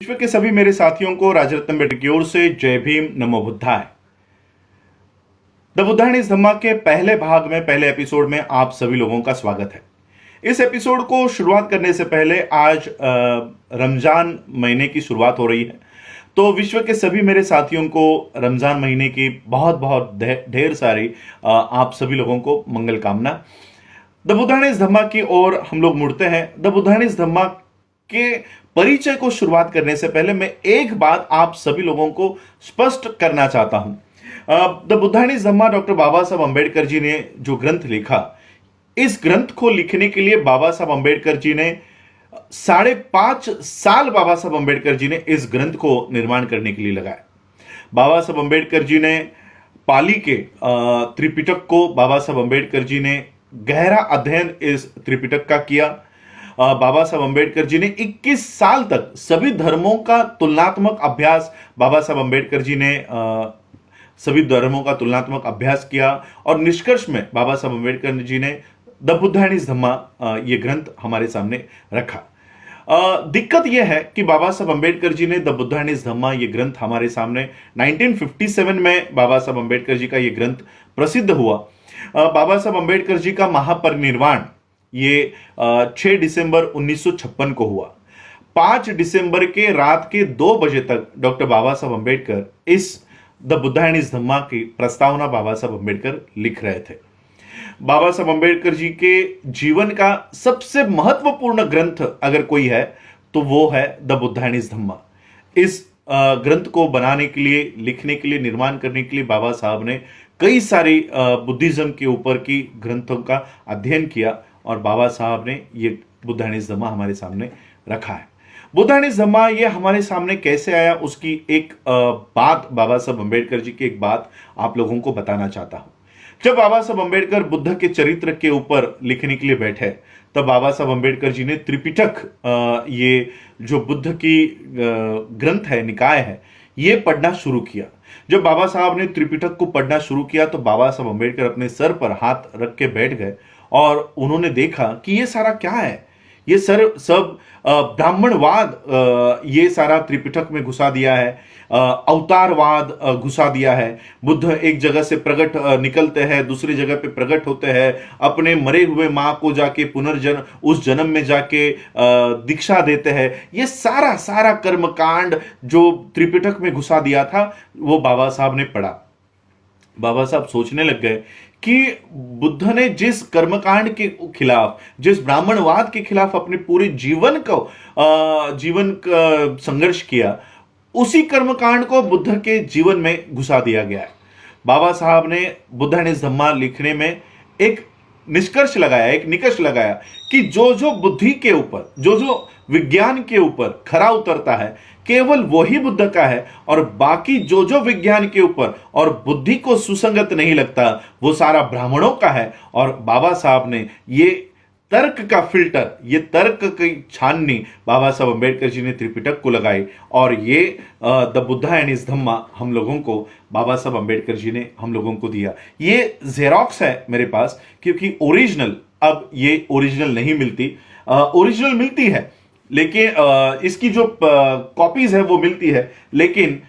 विश्व के सभी मेरे साथियों को राजरत्न बेटे की ओर से जय भीम, नमो बुद्धाय। द बुद्धायनीज धम्मा के पहले भाग में, पहले एपिसोड में आप सभी लोगों का स्वागत है। इस एपिसोड को शुरुआत करने से पहले आज रमजान महीने की शुरुआत हो रही है, तो विश्व के सभी मेरे साथियों को रमजान महीने की बहुत बहुत ढेर सारी आप सभी लोगों को मंगल कामना। द बुद्धायनीज धम्मा की ओर हम लोग मुड़ते हैं। द बुद्धायनीज धम्मा के परिचय को शुरुआत करने से पहले मैं एक बात आप सभी लोगों को स्पष्ट करना चाहता हूं। द बुद्धायनीज धम्मा डॉक्टर बाबा साहब अंबेडकर जी ने जो ग्रंथ लिखा, इस ग्रंथ को लिखने के लिए बाबा साहब अंबेडकर जी ने 5.5 साल बाबा साहब अंबेडकर जी ने इस ग्रंथ को निर्माण करने के लिए लगाया। बाबा साहब अंबेडकर जी ने पाली के त्रिपिटक को बाबा साहब अंबेडकर जी ने गहरा अध्ययन इस त्रिपिटक का किया। बाबा साहब अंबेडकर जी ने 21 साल तक सभी धर्मों का तुलनात्मक अभ्यास बाबा साहब अंबेडकर जी ने सभी धर्मों का तुलनात्मक अभ्यास किया और निष्कर्ष में बाबा साहब अंबेडकर जी ने द बुद्धायनीज धम्मा ये ग्रंथ हमारे सामने रखा। दिक्कत यह है कि बाबा साहब अंबेडकर जी ने द बुद्धायनीज धम्मा ये ग्रंथ हमारे सामने 1957 में बाबा साहब अंबेडकर जी का ये ग्रंथ प्रसिद्ध हुआ। बाबा साहब अंबेडकर जी का महापरिनिर्वाण ये 6 दिसंबर 1956 को हुआ। 5 दिसंबर के रात के 2 बजे तक डॉक्टर बाबा साहब अंबेडकर इस द बुद्धायनीज धम्मा की प्रस्तावना बाबा साहब अंबेडकर लिख रहे थे। बाबा साहब अंबेडकर जी के जीवन का सबसे महत्वपूर्ण ग्रंथ अगर कोई है तो वो है द बुद्धायनीज धम्मा। इस ग्रंथ को बनाने के लिए, लिखने के लिए, निर्माण करने के लिए बाबा साहब ने कई सारी बुद्धिज्म के ऊपर की ग्रंथों का अध्ययन किया और बाबा साहब ने ये बुद्धायनीज धम्मा हमारे सामने रखा है। बुद्धायनीज धम्मा ये हमारे सामने कैसे आया, उसकी एक बात, बाबा साहब अंबेडकर जी की एक बात आप लोगों को बताना चाहता हूं। जब बाबा साहब अंबेडकर बुद्ध के चरित्र के ऊपर लिखने के लिए बैठे, तब बाबा साहब अंबेडकर जी ने त्रिपिटक, ये जो बुद्ध की ग्रंथ है, निकाय है, ये पढ़ना शुरू किया। जब बाबा साहब ने त्रिपिटक को पढ़ना शुरू किया तो बाबा साहब अंबेडकर अपने सर पर हाथ रख के बैठ गए और उन्होंने देखा कि ये सारा क्या है। ये सब ब्राह्मणवाद ये सारा त्रिपिटक में घुसा दिया है, अवतारवाद घुसा दिया है। बुद्ध एक जगह से प्रकट निकलते हैं, दूसरी जगह पे प्रकट होते हैं, अपने मरे हुए माँ को जाके पुनर्जन्म, उस जन्म में जाके दीक्षा देते हैं। ये सारा कर्मकांड जो त्रिपिटक में घुसा दिया था वो बाबा साहब ने पढ़ा। बाबा साहब सोचने लग गए कि बुद्ध ने जिस कर्मकांड के खिलाफ, जिस ब्राह्मणवाद के खिलाफ अपने पूरे जीवन का संघर्ष किया, उसी कर्मकांड को बुद्ध के जीवन में घुसा दिया गया है। बाबा साहब ने बुद्धायनीज धम्मा लिखने में एक निष्कर्ष लगाया, एक निकष लगाया कि जो बुद्धि के ऊपर, जो विज्ञान के ऊपर खरा उतरता है, केवल वही बुद्ध का है, और बाकी जो विज्ञान के ऊपर और बुद्धि को सुसंगत नहीं लगता वो सारा ब्राह्मणों का है। और बाबा साहब ने ये तर्क का फिल्टर, ये तर्क की छाननी बाबा साहब अंबेडकर जी ने त्रिपिटक को लगाई और ये द बुद्धायनीज धम्मा हम लोगों को बाबा साहब अंबेडकर जी ने हम लोगों को दिया। ये जेरोक्स है मेरे पास, क्योंकि ओरिजिनल, अब ये ओरिजिनल नहीं मिलती, ओरिजिनल मिलती है लेकिन इसकी जो कॉपीज है वो मिलती है, लेकिन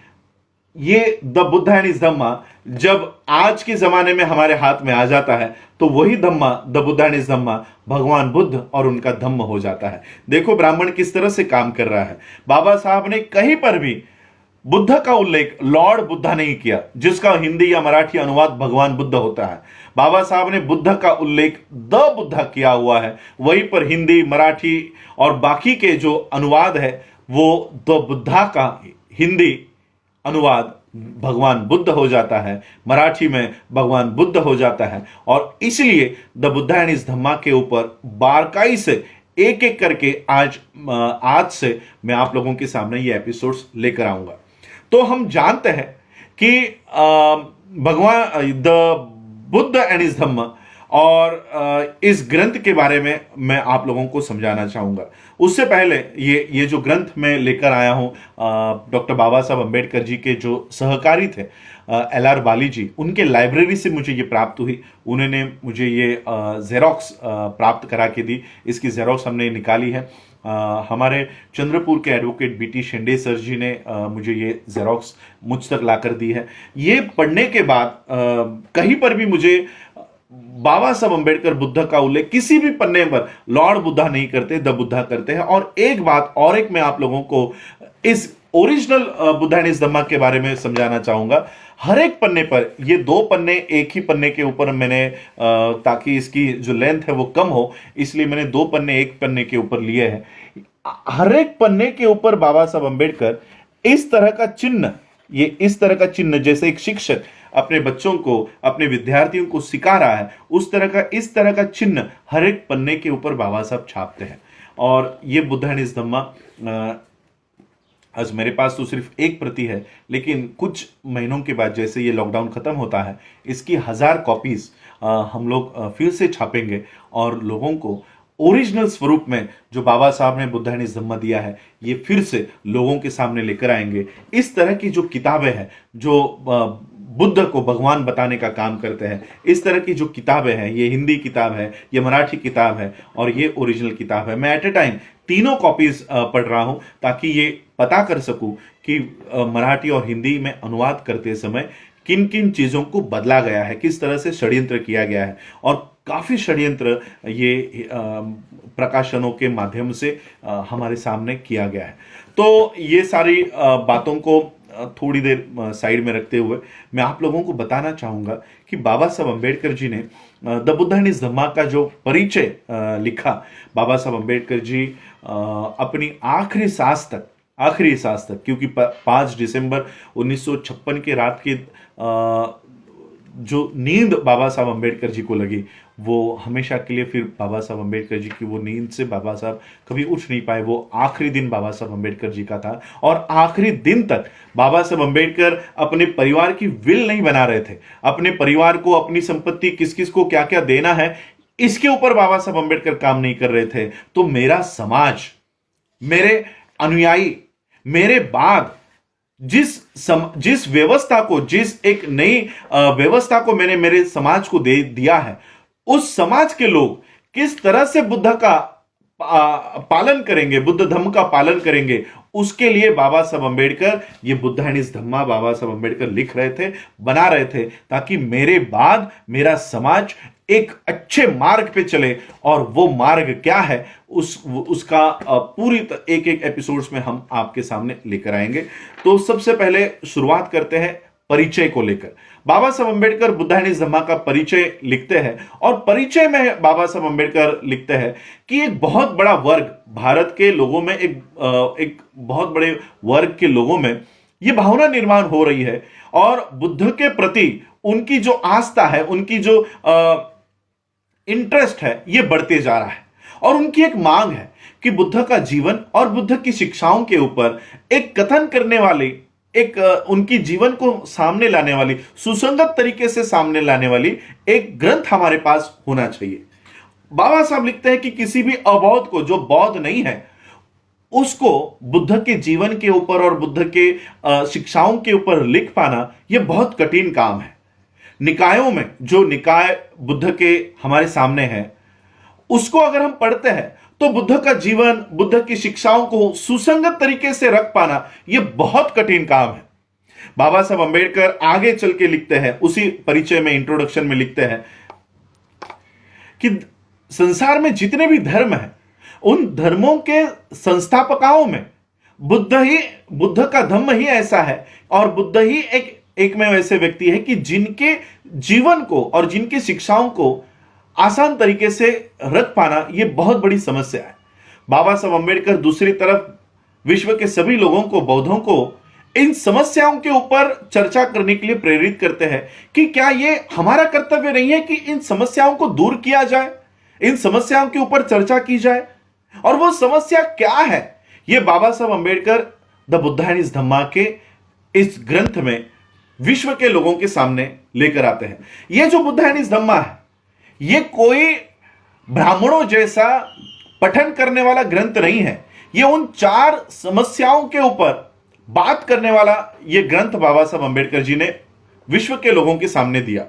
ये द बुद्धायनीज धम्मा जब आज के जमाने में हमारे हाथ में आ जाता है तो वही धम्मा, द बुद्धायनीज धम्मा, भगवान बुद्ध और उनका धम्म हो जाता है। देखो ब्राह्मण किस तरह से काम कर रहा है। बाबा साहब ने कहीं पर भी बुद्ध का उल्लेख लॉर्ड बुद्धा नहीं किया, जिसका हिंदी या मराठी अनुवाद भगवान बुद्ध होता है। बाबा साहब ने बुद्ध का उल्लेख द बुद्धा किया हुआ है, वहीं पर हिंदी, मराठी और बाकी के जो अनुवाद है वो द बुद्धा का हिंदी अनुवाद भगवान बुद्ध हो जाता है, मराठी में भगवान बुद्ध हो जाता है। और इसलिए द बुद्धायनीज धम्मा के ऊपर बारकाई से एक एक करके आज से मैं आप लोगों के सामने ये एपिसोड्स लेकर आऊंगा। तो हम जानते हैं कि भगवान द बुद्धायनीज धम्मा और इस ग्रंथ के बारे में मैं आप लोगों को समझाना चाहूंगा। उससे पहले ये जो ग्रंथ मैं लेकर आया हूं, डॉक्टर बाबा साहब अंबेडकर जी के जो सहकारी थे LR बाली जी, उनके लाइब्रेरी से मुझे ये प्राप्त हुई। उन्होंने मुझे ये जेरोक्स प्राप्त करा के दी। इसकी जेरोक्स हमने निकाली है हमारे चंद्रपुर के एडवोकेट बीटी शेंडे सर जी ने मुझे ये जेरोक्स मुझ तक लाकर दी है। ये पढ़ने के बाद कहीं पर भी मुझे बाबा साहब अंबेडकर बुद्ध का उल्लेख किसी भी पन्ने पर लॉर्ड बुद्धा नहीं करते, द बुद्धा करते हैं। और एक बात और एक मैं आप लोगों को इस original Buddha and his Dhamma के बारे में समझाना चाहूंगा। हर एक पन्ने पर, ये 2 पन्ने एक ही पन्ने के ऊपर मैंने ताकि इसकी जो लेंथ है वो कम हो, इसलिए मैंने 2 पन्ने एक पन्ने के ऊपर लिए हैं। हर एक पन्ने के ऊपर बाबा साहब अंबेडकर इस तरह का चिन्ह, ये इस तरह का चिन्ह जैसे एक शिक्षक अपने बच्चों को, अपने विद्यार्थियों को सिखा रहा है, उस तरह का, इस तरह का चिन्ह हर एक पन्ने के ऊपर बाबा साहब छापते हैं। और ये बुद्धा एंड हिज धम्मा आज मेरे पास तो सिर्फ एक प्रति है, लेकिन कुछ महीनों के बाद जैसे ये लॉकडाउन खत्म होता है, इसकी 1000 कॉपीज हम लोग फिर से छापेंगे और लोगों को ओरिजिनल स्वरूप में जो बाबा साहब ने बुद्धा एंड हिज धम्मा दिया है, ये फिर से लोगों के सामने लेकर आएंगे। इस तरह की जो किताबें हैं जो बुद्ध को भगवान बताने का काम करते हैं, इस तरह की जो किताबें हैं, ये हिंदी किताब है, ये मराठी किताब है और ये ओरिजिनल किताब है। मैं एट ए टाइम तीनों कॉपीज पढ़ रहा हूं ताकि ये पता कर सकूं कि मराठी और हिंदी में अनुवाद करते समय किन किन चीजों को बदला गया है, किस तरह से षड्यंत्र किया गया है। और काफी षड्यंत्र ये प्रकाशनों के माध्यम से हमारे सामने किया गया है। तो ये सारी बातों को थोड़ी देर साइड में रखते हुए मैं आप लोगों को बताना चाहूंगा कि बाबा साहब अंबेडकर जी ने द बुद्धा एंड हिज धम्मा का जो परिचय लिखा। बाबा साहब अंबेडकर जी अपनी आखिरी सांस तक, क्योंकि 5 दिसंबर 1956 की रात की जो नींद बाबा साहब अंबेडकर जी को लगी, वो हमेशा के लिए फिर बाबा साहब अंबेडकर जी की वो नींद से बाबा साहब कभी उठ नहीं पाए। वो आखिरी दिन बाबा साहब अंबेडकर जी का था और आखिरी दिन तक बाबा साहब अंबेडकर अपने परिवार की विल नहीं बना रहे थे। अपने परिवार को, अपनी संपत्ति किस किस को क्या क्या देना है, इसके ऊपर बाबा साहब अंबेडकर काम नहीं कर रहे थे। तो मेरा समाज, मेरे अनुयायी, मेरे बाद जिस व्यवस्था को, जिस एक नई व्यवस्था को मैंने मेरे समाज को दे दिया है, उस समाज के लोग किस तरह से बुद्ध का पालन करेंगे, बुद्ध धम्म का पालन करेंगे, उसके लिए बाबा साहब अंबेडकर ये बुद्धा एंड हिज धम्मा बाबा साहब अंबेडकर लिख रहे थे, बना रहे थे, ताकि मेरे बाद मेरा समाज एक अच्छे मार्ग पे चले। और वो मार्ग क्या है, उसका पूरी एक एक एपिसोड्स में हम आपके सामने लेकर आएंगे। तो सबसे पहले शुरुआत करते हैं परिचय को लेकर। बाबा साहब अंबेडकर बुद्धा एंड हिज धम्मा का परिचय लिखते हैं और परिचय में बाबा साहब अंबेडकर लिखते हैं कि एक बहुत बड़ा वर्ग भारत के लोगों में, एक बहुत बड़े वर्ग के लोगों में यह भावना निर्माण हो रही है और बुद्ध के प्रति उनकी जो आस्था है, उनकी जो इंटरेस्ट है, यह बढ़ते जा रहा है। और उनकी एक मांग है कि बुद्ध का जीवन और बुद्ध की शिक्षाओं के ऊपर एक कथन करने वाली, एक उनकी जीवन को सामने लाने वाली, सुसंगत तरीके से सामने लाने वाली एक ग्रंथ हमारे पास होना चाहिए। बाबा साहब लिखते हैं कि किसी भी अबौद्ध को, जो बौद्ध नहीं है, उसको बुद्ध के जीवन के ऊपर और बुद्ध के शिक्षाओं के ऊपर लिख पाना यह बहुत कठिन काम है। निकायों में जो निकाय बुद्ध के हमारे सामने है, उसको अगर हम पढ़ते हैं तो बुद्ध का जीवन, बुद्ध की शिक्षाओं को सुसंगत तरीके से रख पाना यह बहुत कठिन काम है। बाबा साहब अंबेडकर आगे चल के लिखते हैं, उसी परिचय में, इंट्रोडक्शन में लिखते हैं कि संसार में जितने भी धर्म हैं, उन धर्मों के संस्थापकों में बुद्ध का धम्म ही ऐसा है और बुद्ध ही एक में वैसे व्यक्ति है कि जिनके जीवन को और जिनकी शिक्षाओं को आसान तरीके से रख पाना यह बहुत बड़ी समस्या है। बाबा साहब अंबेडकर दूसरी तरफ विश्व के सभी लोगों को, बौद्धों को, इन समस्याओं के ऊपर चर्चा करने के लिए प्रेरित करते हैं कि क्या यह हमारा कर्तव्य नहीं है कि इन समस्याओं को दूर किया जाए, इन समस्याओं के ऊपर चर्चा की जाए। और वो समस्या क्या है, यह Baba Saheb Ambedkar the Buddha and his Dhamma के इस ग्रंथ में विश्व के लोगों के सामने लेकर आते हैं। यह जो बुद्धा एंड हिज धम्मा है, यह कोई ब्राह्मणों जैसा पठन करने वाला ग्रंथ नहीं है। यह उन 4 समस्याओं के ऊपर बात करने वाला यह ग्रंथ बाबा साहब अंबेडकर जी ने विश्व के लोगों के सामने दिया।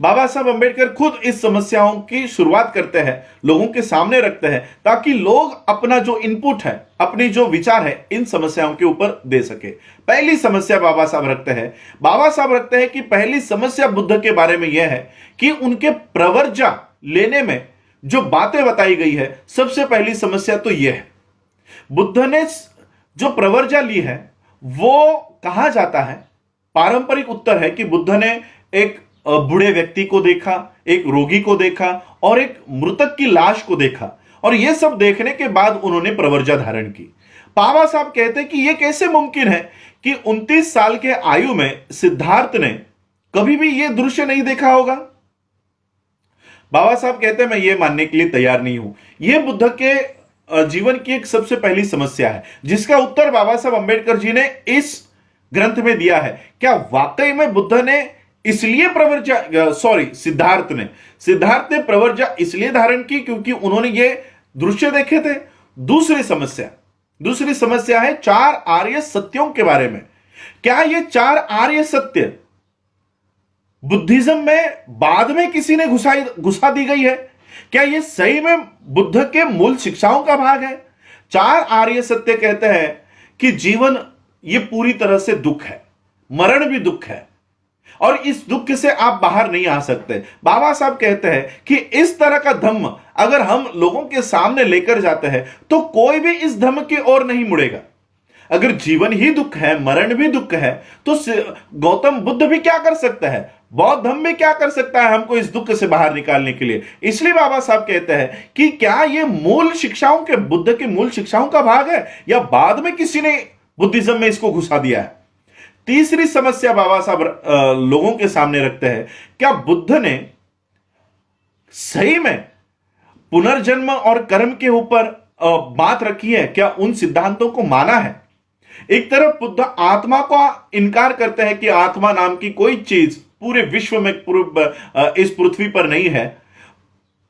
बाबा साहब अंबेडकर खुद इस समस्याओं की शुरुआत करते हैं, लोगों के सामने रखते हैं, ताकि लोग अपना जो इनपुट है, अपनी जो विचार है, इन समस्याओं के ऊपर दे सके। पहली समस्या बाबा साहब रखते हैं कि पहली समस्या बुद्ध के बारे में यह है कि उनके प्रवर्जा लेने में जो बातें बताई गई है, सबसे पहली समस्या तो यह है, बुद्ध ने जो प्रवर्जा ली है वो कहा जाता है, पारंपरिक उत्तर है कि बुद्ध ने एक बूढ़े व्यक्ति को देखा, एक रोगी को देखा और एक मृतक की लाश को देखा, और यह सब देखने के बाद उन्होंने प्रवर्जा धारण की। बाबा साहब कहते हैं कि यह कैसे मुमकिन है कि 29 साल के आयु में सिद्धार्थ ने कभी भी यह दृश्य नहीं देखा होगा। बाबा साहब कहते हैं मैं यह मानने के लिए तैयार नहीं हूं। यह बुद्ध के जीवन की एक सबसे पहली समस्या है, जिसका उत्तर बाबा साहब अंबेडकर जी ने इस ग्रंथ में दिया है। क्या वाकई में बुद्ध ने इसलिए सिद्धार्थ ने प्रवर्जा इसलिए धारण की क्योंकि उन्होंने ये दृश्य देखे थे? दूसरी समस्या है 4 आर्य सत्यों के बारे में। क्या ये 4 आर्य सत्य बुद्धिज्म में बाद में किसी ने घुसा दी गई है? क्या ये सही में बुद्ध के मूल शिक्षाओं का भाग है? 4 आर्य सत्य कहते हैं कि जीवन ये पूरी तरह से दुख है, मरण भी दुख है, और इस दुख से आप बाहर नहीं आ सकते। बाबा साहब कहते हैं कि इस तरह का धम्म अगर हम लोगों के सामने लेकर जाते हैं तो कोई भी इस धम्म की ओर नहीं मुड़ेगा। अगर जीवन ही दुख है, मरण भी दुख है, तो गौतम बुद्ध भी क्या कर सकता है, बौद्ध धम्म भी क्या कर सकता है हमको इस दुख से बाहर निकालने के लिए? इसलिए बाबा साहब कहते हैं कि क्या यह मूल शिक्षाओं के, बुद्ध के मूल शिक्षाओं का भाग है या बाद में किसी ने बुद्धिज्म में इसको घुसा दिया है? तीसरी समस्या बाबा साहब लोगों के सामने रखते हैं, क्या बुद्ध ने सही में पुनर्जन्म और कर्म के ऊपर बात रखी है? क्या उन सिद्धांतों को माना है? एक तरफ बुद्ध आत्मा का इनकार करते हैं कि आत्मा नाम की कोई चीज पूरे विश्व में, इस पृथ्वी पर नहीं है।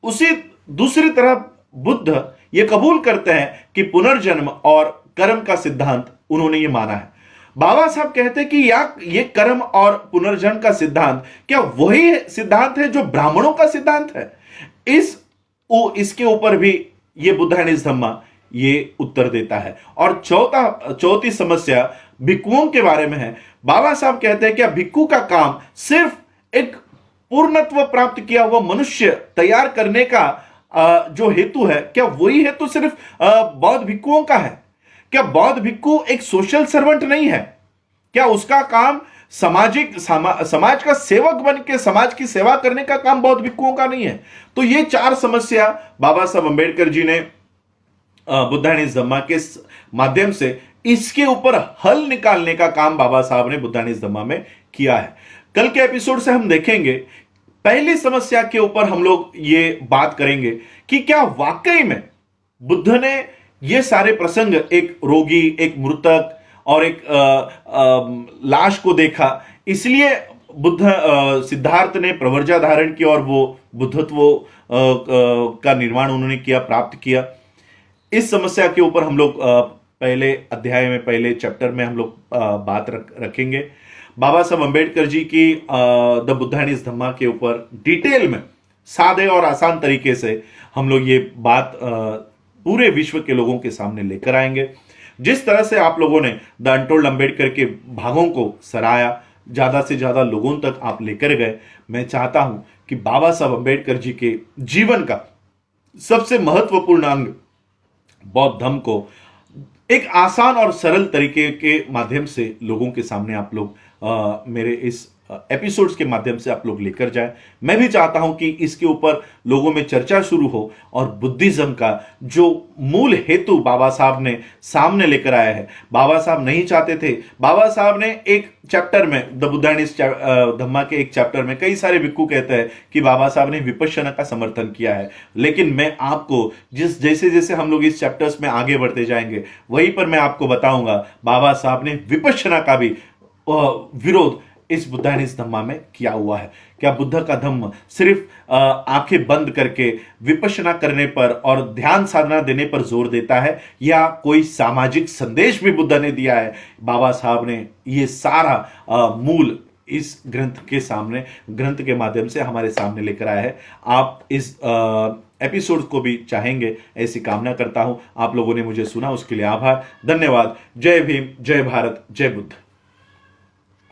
उसी दूसरी तरफ बुद्ध यह कबूल करते हैं कि पुनर्जन्म और कर्म का सिद्धांत उन्होंने ये माना है। बाबा साहब कहते हैं कि ये कर्म और पुनर्जन्म का सिद्धांत क्या वही सिद्धांत है जो ब्राह्मणों का सिद्धांत है? इसके ऊपर भी ये बुद्धानिस धम्मा ये उत्तर देता है। और चौथी समस्या भिक्खुओं के बारे में है। बाबा साहब कहते हैं क्या भिक्खु का काम सिर्फ एक पूर्णत्व प्राप्त किया हुआ मनुष्य तैयार करने का जो हेतु है, क्या वही हेतु सिर्फ बौद्ध भिक्खुओं का है? क्या बौद्ध भिक्खु एक सोशल सर्वेंट नहीं है? क्या उसका काम समाज का सेवक बन के समाज की सेवा करने का काम बौद्ध भिक्खुओं का नहीं है? तो ये 4 समस्या बाबा साहब अंबेडकर जी ने बुद्धानिस धम्मा के माध्यम से इसके ऊपर हल निकालने का काम बाबा साहब ने बुद्धानिस धम्मा में किया है। कल के एपिसोड से हम देखेंगे, पहली समस्या के ऊपर हम लोग ये बात करेंगे कि क्या वाकई में बुद्ध ने ये सारे प्रसंग, एक रोगी, एक मृतक और एक लाश को देखा, इसलिए सिद्धार्थ ने प्रवर्जा धारण की और वो बुद्धत्व का निर्माण उन्होंने किया, प्राप्त किया। इस समस्या के ऊपर हम लोग पहले अध्याय में, पहले चैप्टर में हम लोग बात रखेंगे। बाबा साहब अंबेडकर जी की द बुद्धानिस धम्मा के ऊपर डिटेल में, सादे और आसान तरीके से हम लोग ये बात पूरे विश्व के लोगों के सामने लेकर आएंगे। जिस तरह से आप लोगों ने द अनटोल्ड अंबेडकर के भागों को सराहा, ज्यादा से ज्यादा लोगों तक आप लेकर गए, मैं चाहता हूं कि बाबा साहब अंबेडकर जी के जीवन का सबसे महत्वपूर्ण अंग बौद्ध धम्म को एक आसान और सरल तरीके के माध्यम से लोगों के सामने आप लोग मेरे इस एपिसोड्स के माध्यम से आप लोग लेकर जाए। मैं भी चाहता हूं कि इसके ऊपर लोगों में चर्चा शुरू हो और बुद्धिज्म का जो मूल हेतु बाबा साहब ने सामने लेकर आया है, बाबा साहब नहीं चाहते थे। बाबा साहब ने एक चैप्टर में, द बुद्धानिस धम्मा के एक चैप्टर में, कई सारे भिक्खु कहते हैं कि बाबा साहब ने विपश्यना का समर्थन किया है, लेकिन मैं आपको जैसे जैसे हम लोग इस चैप्टर्स में आगे बढ़ते जाएंगे, वहीं पर मैं आपको बताऊंगा बाबा साहब ने विपश्यना का भी विरोध इस बुद्धानिस धम्मा में किया हुआ है। क्या बुद्ध का धम्म सिर्फ आंखें बंद करके विपश्यना करने पर और ध्यान साधना देने पर जोर देता है, या कोई सामाजिक संदेश भी बुद्ध ने दिया है? बाबा साहब ने ये सारा मूल इस ग्रंथ के माध्यम से हमारे सामने लेकर आया है। आप इस एपिसोड को भी चाहेंगे, ऐसी कामना करता हूं। आप लोगों ने मुझे सुना, उसके लिए आभार, धन्यवाद। जय भीम, जय भारत, जय बुद्ध।